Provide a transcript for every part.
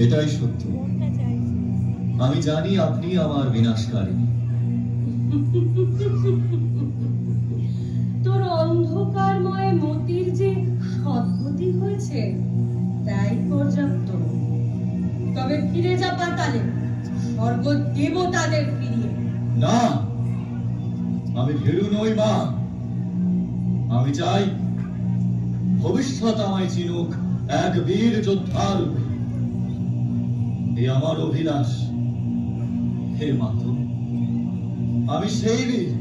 এটাই সত্য। আমি জানি আপনি আমার বিনাশকারী। তোর অন্ধকারময় মতির যে সদ্গতি হয়েছে তাই পর্যাপ্ত। তবে ফিরে যা পাতালে, স্বর্গ দেবতাদের ফিরিয়ে। না, আমি ভীরু নই মা। আমি চাই ভবিষ্যৎ আমায় চিনুক এক বীর যোদ্ধা রূপে। এই আমার অভিলাষ। হে মাতু, আমি সেই বীর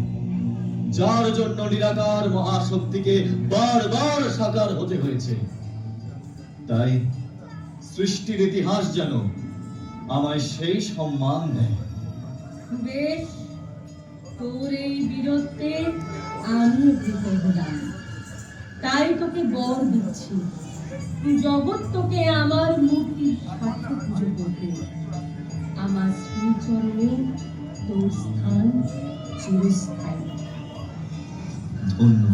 যার জন্য নিরাকার মহাশক্তিকে বারবার সাকার হতে হয়েছে। তাই সৃষ্টির ইতিহাস যেন আমায় সেই সম্মান দেয়। বেশ, তোর এই বীরত্বে আমি অভিভূত হলাম। তাই তোকে বর দিচ্ছি, জগৎ তোকে আমার মূর্তির সাথে পুজো করবে। আমার শ্রীচরণে তোর স্থান চিরস্থায়ী। ধন্য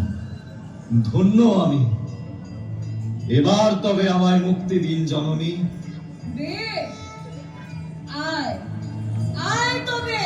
ধন্য আমি। এবার তবে আমায় মুক্তি দিন জননী। বেশ, আয় আয় তবে।